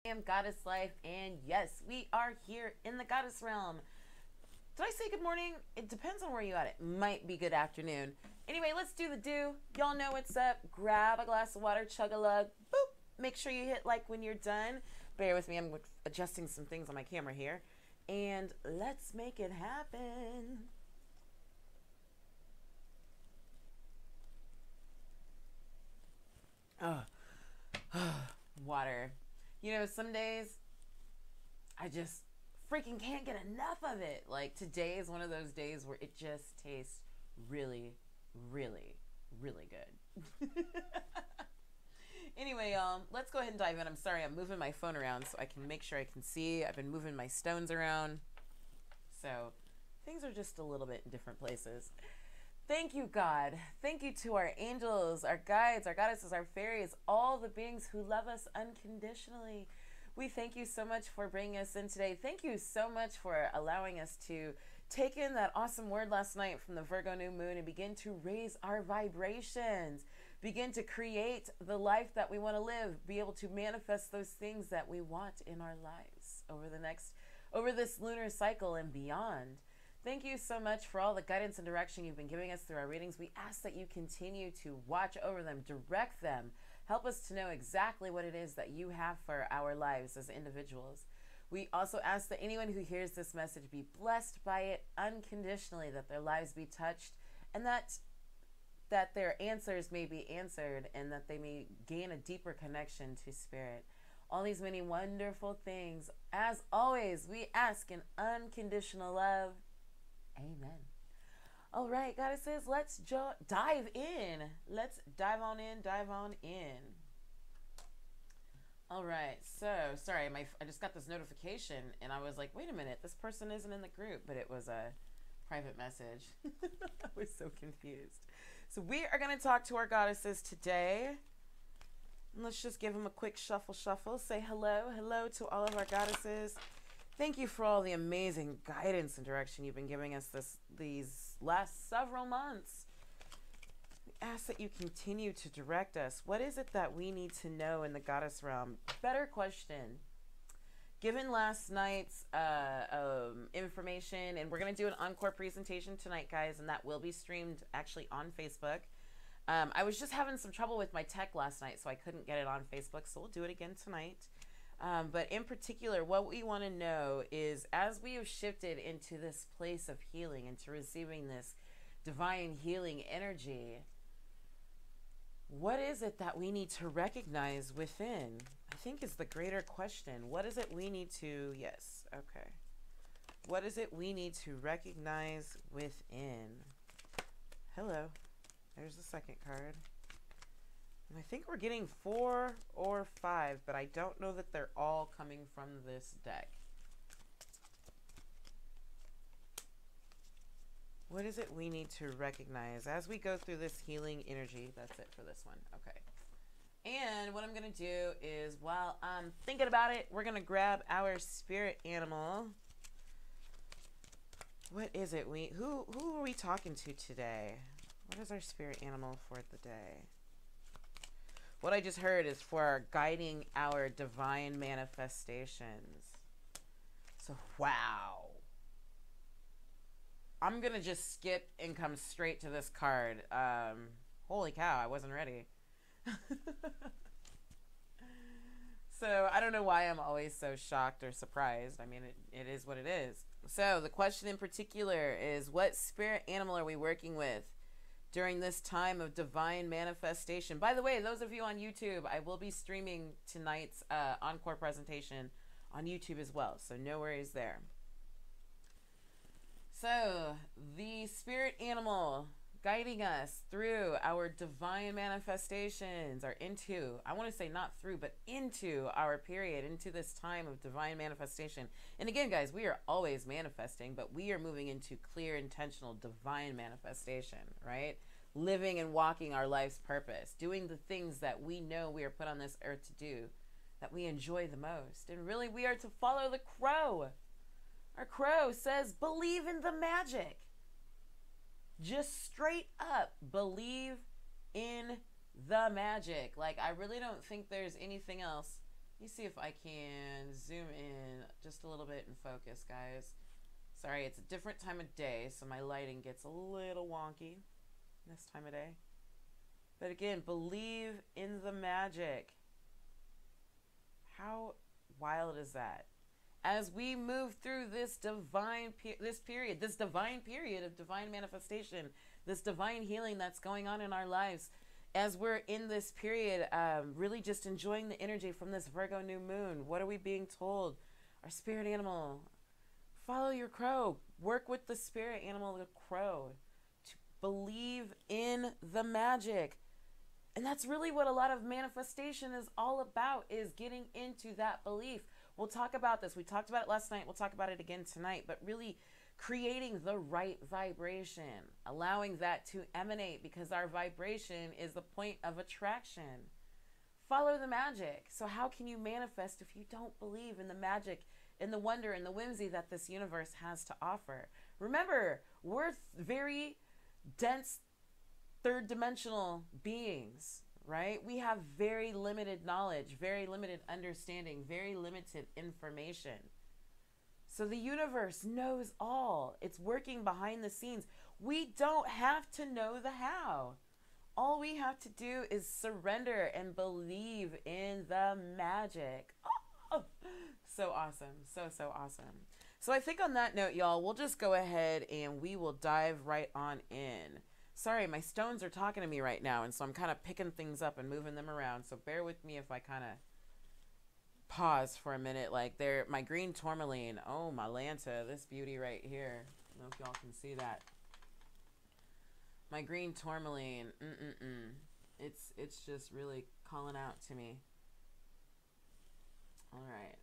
am Goddess Life, and yes, we are here in the Goddess Realm. Did I say good morning? It depends on where you at. It might be good afternoon. Anyway, let's do the do. Y'all know what's up. Grab a glass of water, chug a lug, boop. Make sure you hit like when you're done. Bear with me, I'm adjusting some things on my camera here. And let's make it happen. Water. You know, some days I just freaking can't get enough of it. Like today is one of those days where it just tastes really, really, really good. Anyway, let's go ahead and dive in. I'm sorry, I'm moving my phone around so I can make sure I can see. I've been moving my stones around. So things are just a little bit in different places. Thank you, God. Thank you to our angels, our guides, our goddesses, our fairies, all the beings who love us unconditionally. We thank you so much for bringing us in today. Thank you so much for allowing us to take in that awesome word last night from the Virgo new moon and begin to raise our vibrations, begin to create the life that we want to live, be able to manifest those things that we want in our lives over this lunar cycle and beyond. Thank you so much for all the guidance and direction you've been giving us through our readings. We ask that you continue to watch over them, direct them, help us to know exactly what it is that you have for our lives as individuals. We also ask that anyone who hears this message be blessed by it unconditionally, that their lives be touched, and that their answers may be answered, and that they may gain a deeper connection to spirit. All these many wonderful things. As always, we ask in unconditional love. Amen. All right, goddesses, let's dive in. Let's dive on in. All right, so sorry, I just got this notification and I was like, wait a minute, this person isn't in the group, but it was a private message. I was so confused. So we are going to talk to our goddesses today. And let's just give them a quick shuffle. Say hello to all of our goddesses. Thank you for all the amazing guidance and direction you've been giving us these last several months. We ask that you continue to direct us. What is it that we need to know in the goddess realm? Better question. Given last night's information, and we're going to do an encore presentation tonight, guys, and that will be streamed actually on Facebook. I was just having some trouble with my tech last night, so I couldn't get it on Facebook, so we'll do it again tonight. But in particular, what we want to know is, as we have shifted into this place of healing, into receiving this divine healing energy, what is it that we need to recognize within? I think is the greater question. What is it we need to, yes, okay. What is it we need to recognize within? Hello. There's the second card. And I think we're getting 4 or 5, but I don't know that they're all coming from this deck. What is it we need to recognize as we go through this healing energy? That's it for this one. Okay. And what I'm going to do is, while I'm thinking about it, we're going to grab our spirit animal. What is it? Who are we talking to today? What is our spirit animal for the day? What I just heard is for guiding our divine manifestations. So, wow. I'm going to just skip and come straight to this card. Holy cow, I wasn't ready. So, I don't know why I'm always so shocked or surprised. I mean, it is what it is. So, the question in particular is, what spirit animal are we working with during this time of divine manifestation? By the way, those of you on YouTube, I will be streaming tonight's encore presentation on YouTube as well, so no worries there. So, the spirit animal guiding us through our divine manifestations, or into, I want to say not through, but into our period, into this time of divine manifestation. And again, guys, we are always manifesting, but we are moving into clear, intentional, divine manifestation, right? Living and walking our life's purpose, doing the things that we know we are put on this earth to do, that we enjoy the most. And really, we are to follow the crow. Our crow says, believe in the magic. Just straight up believe in the magic. Like, I really don't think there's anything else Let me see if I can zoom in just a little bit and focus, guys. Sorry, it's a different time of day, so my lighting gets a little wonky this time of day. But again, believe in the magic. How wild is that? As we move through this divine period of divine manifestation, this divine healing that's going on in our lives, as we're in this period, really just enjoying the energy from this Virgo new moon. What are we being told? Our spirit animal, follow your crow. Work with the spirit animal, the crow, to believe in the magic. And that's really what a lot of manifestation is all about, is getting into that belief. We'll talk about this. We talked about it last night. We'll talk about it again tonight. But really creating the right vibration, allowing that to emanate, because our vibration is the point of attraction. Follow the magic. So how can you manifest if you don't believe in the magic, in the wonder, and the whimsy that this universe has to offer? Remember, we're very dense, third dimensional beings, right? We have very limited knowledge, very limited understanding, very limited information. So the universe knows all. It's working behind the scenes. We don't have to know the how. All we have to do is surrender and believe in the magic. Oh, so awesome. So awesome. So I think on that note, y'all, we'll just go ahead and we will dive right on in. Sorry, my stones are talking to me right now, and so I'm kind of picking things up and moving them around. So bear with me if I kind of pause for a minute. Like, they're my green tourmaline. Oh, my Lanta, this beauty right here. I don't know if y'all can see that. My green tourmaline. It's just really calling out to me. All right.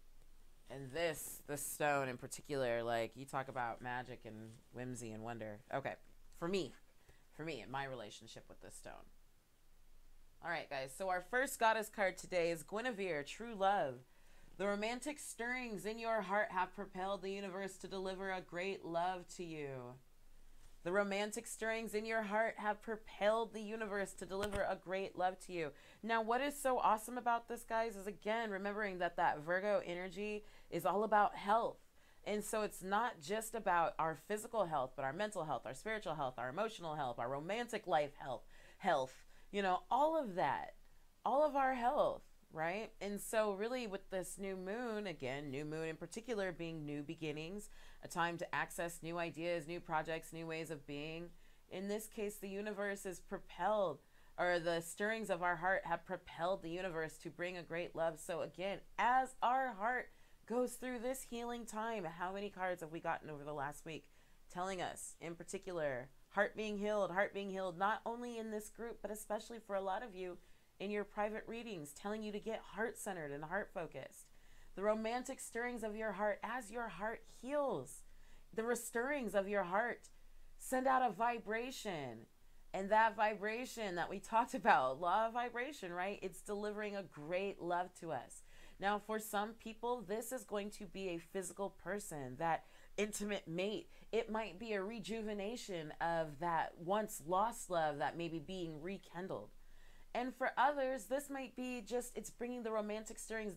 And this stone in particular, like, you talk about magic and whimsy and wonder. Okay, for me, in my relationship with this stone. All right, guys, so our first goddess card today is Guinevere, True Love. The romantic stirrings in your heart have propelled the universe to deliver a great love to you. The romantic stirrings in your heart have propelled the universe to deliver a great love to you. Now, what is so awesome about this, guys, is, again, remembering that Virgo energy is all about health. And so it's not just about our physical health, but our mental health, our spiritual health, our emotional health, our romantic life health, you know, all of that, all of our health, right? And so really with this new moon, again, new moon in particular being new beginnings, a time to access new ideas, new projects, new ways of being. In this case, the universe is propelled, or the stirrings of our heart have propelled the universe to bring a great love. So again, as our heart goes through this healing time, how many cards have we gotten over the last week telling us, in particular, heart being healed, not only in this group, but especially for a lot of you in your private readings, telling you to get heart-centered and heart-focused. The romantic stirrings of your heart, as your heart heals, the restirrings of your heart send out a vibration. And that vibration that we talked about, law of vibration, right? It's delivering a great love to us. Now, for some people, this is going to be a physical person, that intimate mate. It might be a rejuvenation of that once lost love that may be being rekindled. And for others, this might be just, it's bringing the romantic stirrings,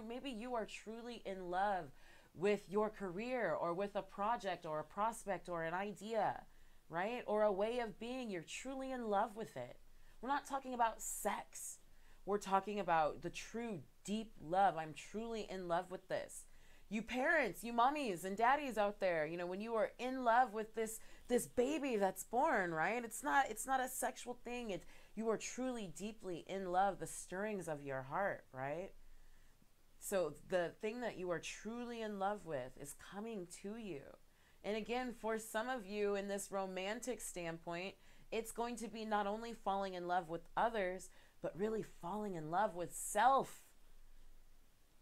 maybe you are truly in love with your career, or with a project or a prospect or an idea, right? Or a way of being. You're truly in love with it. We're not talking about sex. We're talking about the true deep love. I'm truly in love with this. You parents, you mommies and daddies out there, you know, when you are in love with this baby that's born, right? It's not a sexual thing. You are truly deeply in love, the stirrings of your heart, right? So the thing that you are truly in love with is coming to you. And again, for some of you in this romantic standpoint, it's going to be not only falling in love with others, but really falling in love with self.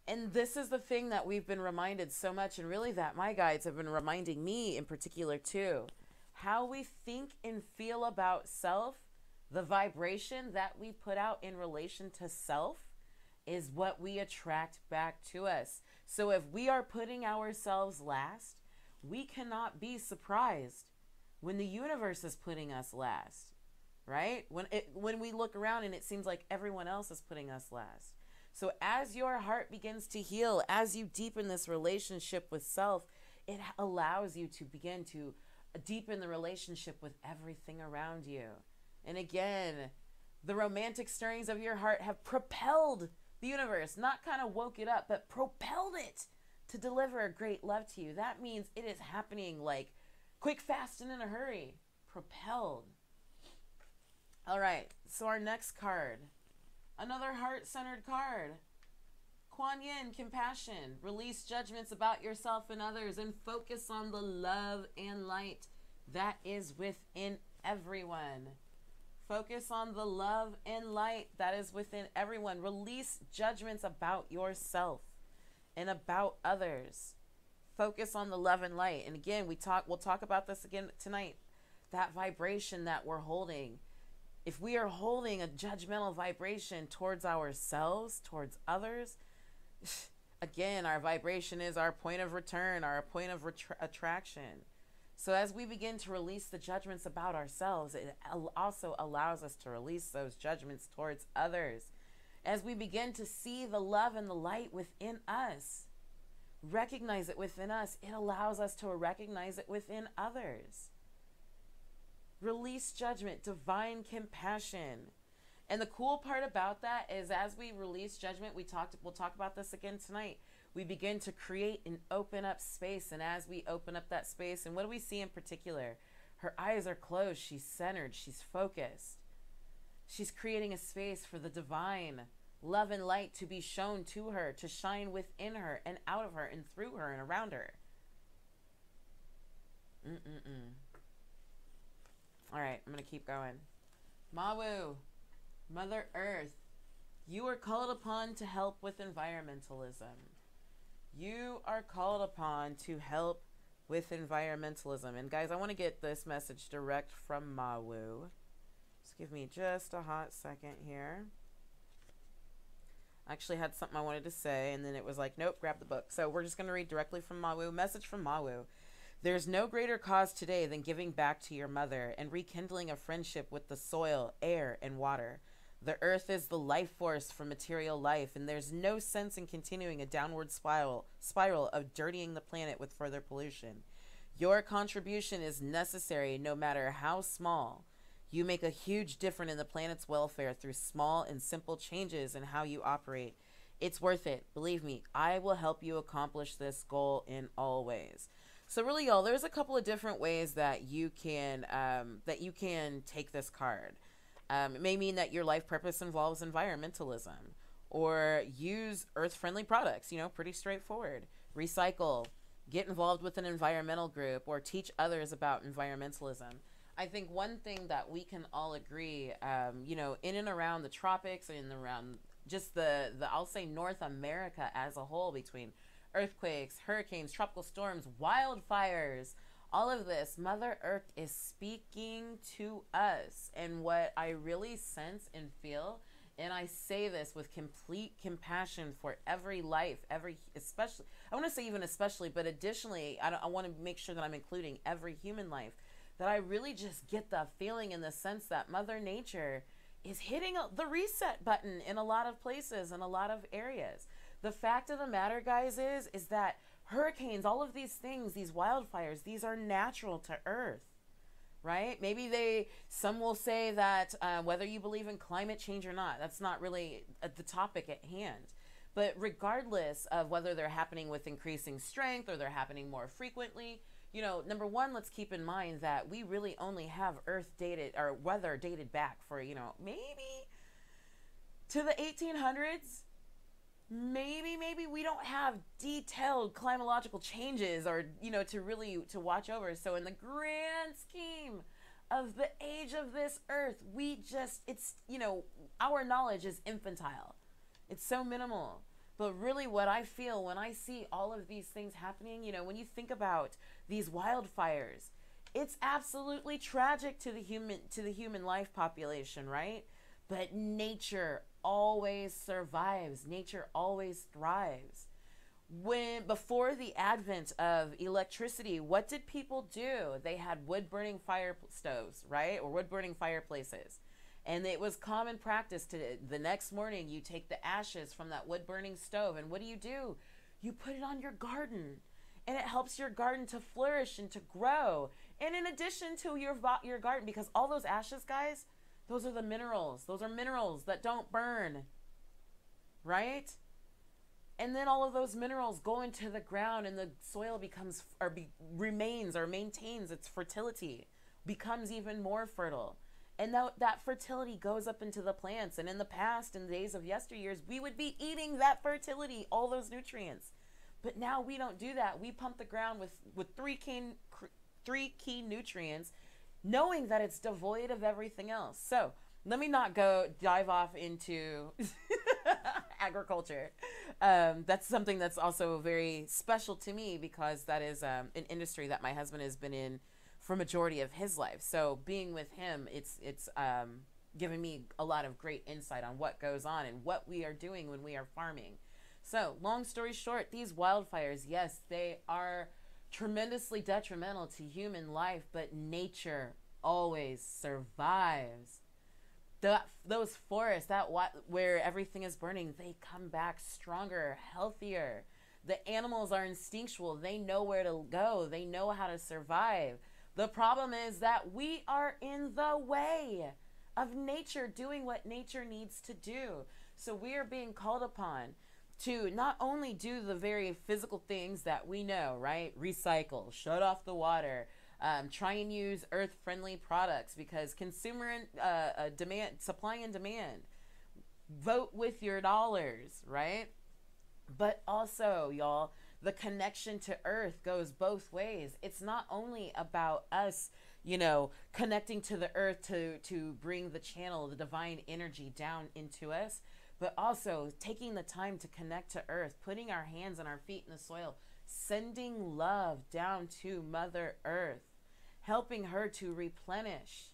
And this is the thing that we've been reminded so much, and really that my guides have been reminding me in particular too. How we think and feel about self, the vibration that we put out in relation to self, is what we attract back to us. So if we are putting ourselves last, we cannot be surprised when the universe is putting us last, right? When we look around and it seems like everyone else is putting us last. So as your heart begins to heal, as you deepen this relationship with self, it allows you to begin to deepen the relationship with everything around you. And again, the romantic stirrings of your heart have propelled the universe, not kind of woke it up, but propelled it to deliver great love to you. That means it is happening like quick, fast, and in a hurry. Propelled. All right, so our next card, another heart-centered card. Kuan Yin, compassion. Release judgments about yourself and others and focus on the love and light that is within everyone. Focus on the love and light that is within everyone. Release judgments about yourself and about others. Focus on the love and light. And again, we'll talk about this again tonight. That vibration that we're holding. If we are holding a judgmental vibration towards ourselves, towards others, again, our vibration is our point of return, our point of attraction. So as we begin to release the judgments about ourselves, it also allows us to release those judgments towards others. As we begin to see the love and the light within us, recognize it within us, it allows us to recognize it within others. Release judgment, divine compassion. And the cool part about that is as we release judgment, we'll talk about this again tonight. We begin to create and open up space. And as we open up that space, and what do we see in particular? Her eyes are closed. She's centered. She's focused. She's creating a space for the divine love and light to be shown to her, to shine within her and out of her and through her and around her. All right, I'm going to keep going. Mawu, Mother Earth, you are called upon to help with environmentalism. You are called upon to help with environmentalism. And guys, I want to get this message direct from Mawu. Just give me just a hot second here. I actually had something I wanted to say, and then it was like, nope, grab the book. So we're just going to read directly from Mawu. Message from Mawu. There's no greater cause today than giving back to your mother and rekindling a friendship with the soil, air, and water. The earth is the life force for material life, and there's no sense in continuing a downward spiral of dirtying the planet with further pollution. Your contribution is necessary no matter how small. You make a huge difference in the planet's welfare through small and simple changes in how you operate. It's worth it. Believe me, I will help you accomplish this goal in all ways. So really, y'all, there's a couple of different ways that you can take this card. It may mean that your life purpose involves environmentalism, or use earth-friendly products, pretty straightforward. Recycle, get involved with an environmental group, or teach others about environmentalism. I think one thing that we can all agree, in and around the tropics and around just the I'll say North America as a whole, between earthquakes, hurricanes, tropical storms, wildfires, all of this, Mother Earth is speaking to us. And what I really sense and feel, and I say this with complete compassion for every life, especially, I want to say even especially, but additionally, I want to make sure that I'm including every human life, that I really just get the feeling in the sense that Mother Nature is hitting the reset button in a lot of places, in a lot of areas. The fact of the matter, guys, is that hurricanes, all of these things, these wildfires, these are natural to Earth, right? Maybe some will say that whether you believe in climate change or not, that's not really the topic at hand. But regardless of whether they're happening with increasing strength or they're happening more frequently, number one, let's keep in mind that we really only have Earth dated, or weather dated back for, maybe to the 1800s. Maybe we don't have detailed climatological changes or, to watch over. So in the grand scheme of the age of this Earth, our knowledge is infantile. It's so minimal. But really what I feel when I see all of these things happening, when you think about these wildfires, it's absolutely tragic to the human life population, right? But nature always survives. Nature always thrives. Before the advent of electricity, what did people do? They had wood-burning fire stoves, right? Or wood-burning fireplaces. And it was common practice to the next morning you take the ashes from that wood burning stove, and what do? You put it on your garden, and it helps your garden to flourish and to grow. And in addition to your garden, because all those ashes, guys, those are the minerals. Those are minerals that don't burn, right? And then all of those minerals go into the ground, and the soil remains or maintains its fertility, becomes even more fertile. And that fertility goes up into the plants. And in the past, in the days of yesteryears, we would be eating that fertility, all those nutrients. But now we don't do that. We pump the ground with three key nutrients, knowing that it's devoid of everything else. So let me not dive off into agriculture. That's something that's also very special to me, because that is an industry that my husband has been in for majority of his life. So being with him, it's given me a lot of great insight on what goes on and what we are doing when we are farming. So long story short, these wildfires, yes, they are tremendously detrimental to human life, but nature always survives. Those forests, where everything is burning, they come back stronger, healthier. The animals are instinctual. They know where to go. They know how to survive. The problem is that we are in the way of nature doing what nature needs to do. So we are being called upon to not only do the very physical things that we know, right? Recycle, shut off the water, try and use earth-friendly products, because consumer demand, supply and demand, vote with your dollars, right? But also, y'all, the connection to earth goes both ways. It's not only about us, connecting to the earth to bring the channel, the divine energy down into us, but also taking the time to connect to earth, putting our hands and our feet in the soil, sending love down to Mother Earth, helping her to replenish,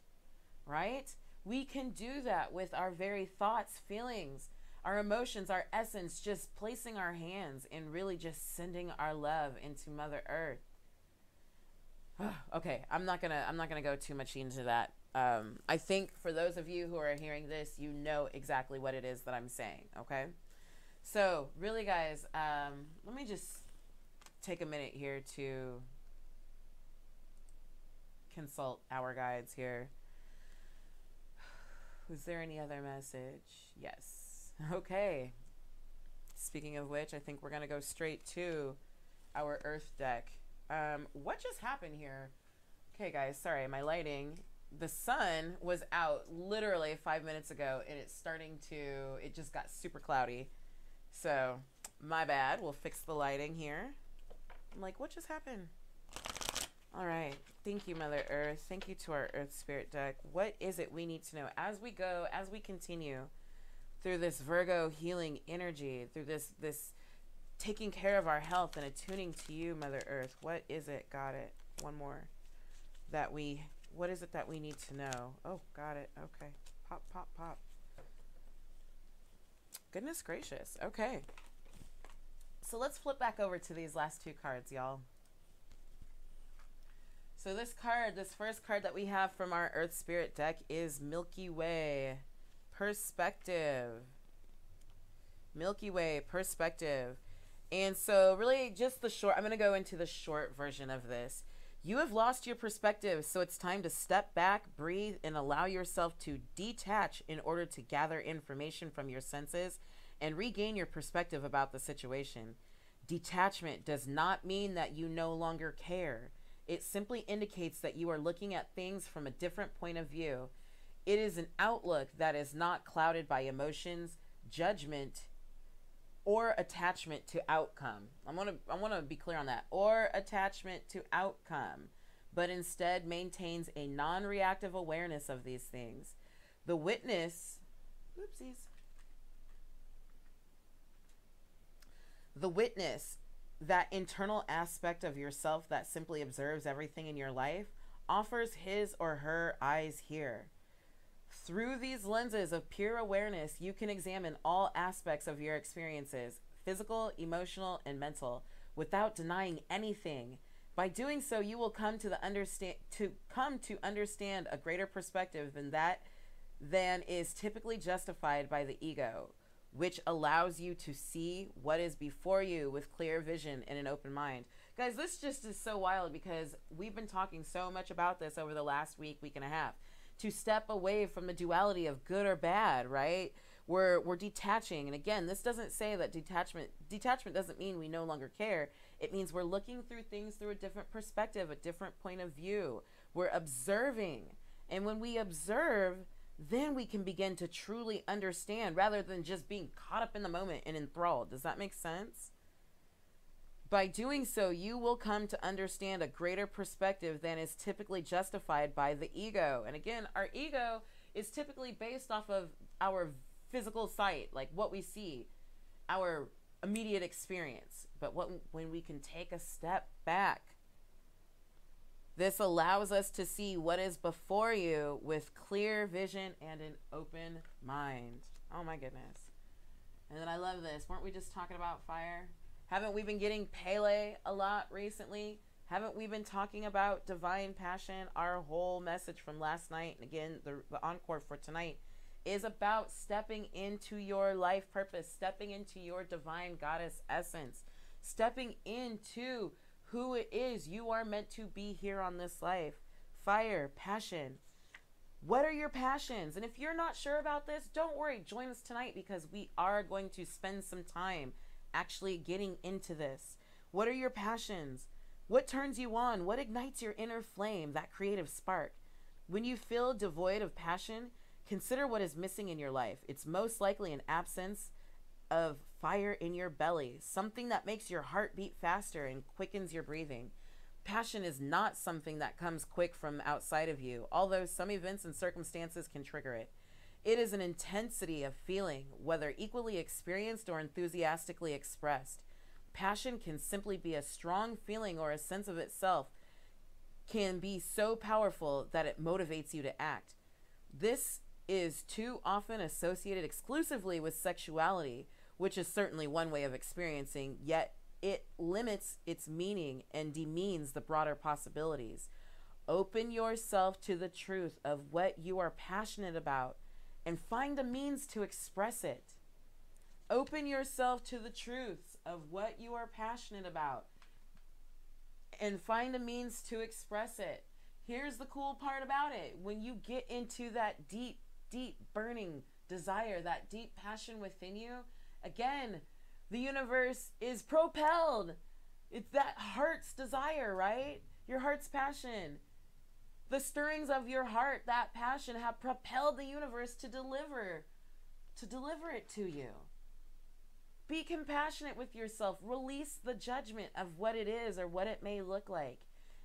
right? We can do that with our very thoughts, feelings, our emotions, our essence, just placing our hands and really just sending our love into Mother Earth. Okay, I'm not gonna go too much into that. I think for those of you who are hearing this, you know exactly what it is that I'm saying, okay? So really, guys, let me just take a minute here to consult our guides here. Was there any other message? Yes. Okay. Speaking of which, I think we're going to go straight to our Earth deck. What just happened here? Okay, guys, sorry, my lighting. The sun was out literally 5 minutes ago, and it just got super cloudy. So, my bad. We'll fix the lighting here. I'm like, what just happened? All right. Thank you, Mother Earth. Thank you to our Earth Spirit deck. What is it we need to know as we continue through this Virgo healing energy, through this taking care of our health and attuning to you, Mother Earth? What is it? Got it. One more. What is it that we need to know? Oh, got it. Okay. Pop, pop, pop. Goodness gracious. Okay. So let's flip back over to these last two cards, y'all. So this first card that we have from our Earth Spirit deck is Milky Way Perspective. Milky Way Perspective. And so really just I'm going to go into the short version of this. You have lost your perspective, so it's time to step back, breathe, and allow yourself to detach in order to gather information from your senses and regain your perspective about the situation. Detachment does not mean that you no longer care. It simply indicates that you are looking at things from a different point of view. It is an outlook that is not clouded by emotions, judgment, or attachment to outcome. I want to be clear on that. Or attachment to outcome, but instead maintains a non-reactive awareness of these things. The witness, that internal aspect of yourself that simply observes everything in your life, offers his or her eyes here. Through these lenses of pure awareness, you can examine all aspects of your experiences, physical, emotional, and mental, without denying anything. By doing so, you will come to understand a greater perspective than that than is typically justified by the ego, which allows you to see what is before you with clear vision and an open mind. Guys, this just is so wild because we've been talking so much about this over the last week and a half. To step away from the duality of good or bad, right? We're detaching. And again, this doesn't say that detachment doesn't mean we no longer care. It means we're looking through things through a different perspective, a different point of view. We're observing. And when we observe, then we can begin to truly understand rather than just being caught up in the moment and enthralled. Does that make sense? By doing so, you will come to understand a greater perspective than is typically justified by the ego. And again, our ego is typically based off of our physical sight, like what we see, our immediate experience. But when we can take a step back, this allows us to see what is before you with clear vision and an open mind. Oh my goodness. And then I love this. Weren't we just talking about fire? Haven't we been getting Pele a lot recently? Haven't we been talking about divine passion? Our whole message from last night, and again, the encore for tonight, is about stepping into your life purpose, stepping into your divine goddess essence, stepping into who it is you are meant to be here on this life. Fire, passion. What are your passions? And if you're not sure about this, don't worry. Join us tonight because we are going to spend some time actually getting into this. What are your passions? What turns you on? What ignites your inner flame, that creative spark? When you feel devoid of passion, consider what is missing in your life. It's most likely an absence of fire in your belly, something that makes your heart beat faster and quickens your breathing. Passion is not something that comes quick from outside of you, although some events and circumstances can trigger it. It is an intensity of feeling, whether equally experienced or enthusiastically expressed. Passion can simply be a strong feeling or a sense of itself, can be so powerful that it motivates you to act. This is too often associated exclusively with sexuality, which is certainly one way of experiencing, yet it limits its meaning and demeans the broader possibilities. Open yourself to the truth of what you are passionate about and find a means to express it. Open yourself to the truths of what you are passionate about and find a means to express it. Here's the cool part about it. When you get into that deep, deep burning desire, that deep passion within you, again, the universe is propelled. It's that heart's desire, right? Your heart's passion. The stirrings of your heart, that passion, have propelled the universe to deliver it to you. Be compassionate with yourself. Release the judgment of what it is or what it may look like,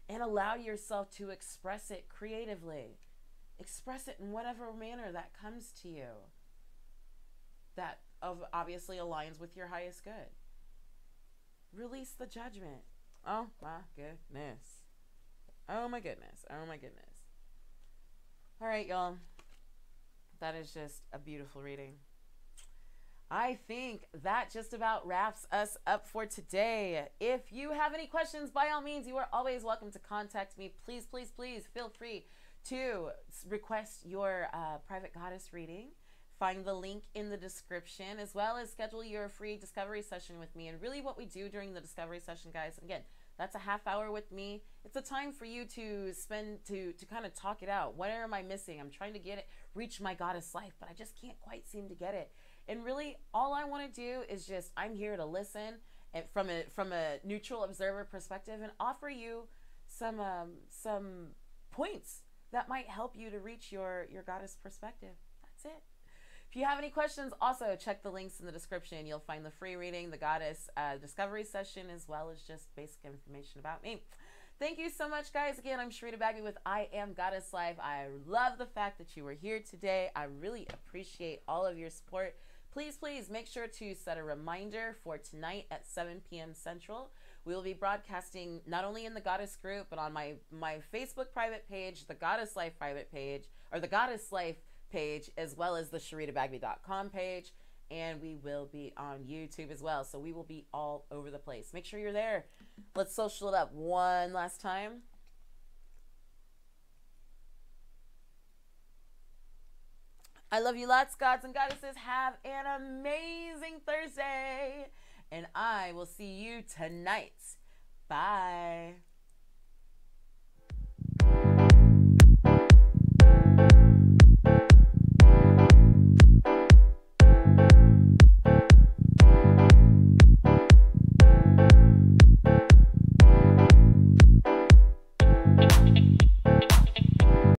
and allow yourself to express it creatively. Express it in whatever manner that comes to you, that obviously aligns with your highest good. Release the judgment. Oh my goodness. Oh my goodness. Oh my goodness. All right, y'all. That is just a beautiful reading. I think that just about wraps us up for today. If you have any questions, by all means, you are always welcome to contact me. Please, please, please feel free to request your private goddess reading. Find the link in the description, as well as schedule your free discovery session with me. And really what we do during the discovery session, guys, again, that's a half hour with me. It's a time for you to spend to kind of talk it out. What am I missing? I'm trying to reach my goddess life, but I just can't quite seem to get it. And really, all I want to do is I'm here to listen and from a neutral observer perspective and offer you some points that might help you to reach your goddess perspective. That's it. If you have any questions, also check the links in the description. You'll find the free reading, the goddess discovery session, as well as just basic information about me. Thank you so much, guys. Again, I'm Sharita Bagby with I Am Goddess Life. I love the fact that you were here today. I really appreciate all of your support. Please, please make sure to set a reminder for tonight at 7 p.m. Central. We will be broadcasting not only in the Goddess group, but on my Facebook private page, the Goddess Life private page, or the Goddess Life page, as well as the SharitaBagby.com page. And we will be on YouTube as well. So we will be all over the place. Make sure you're there. Let's social it up one last time. I love you lots, gods and goddesses. Have an amazing Thursday. And I will see you tonight. Bye.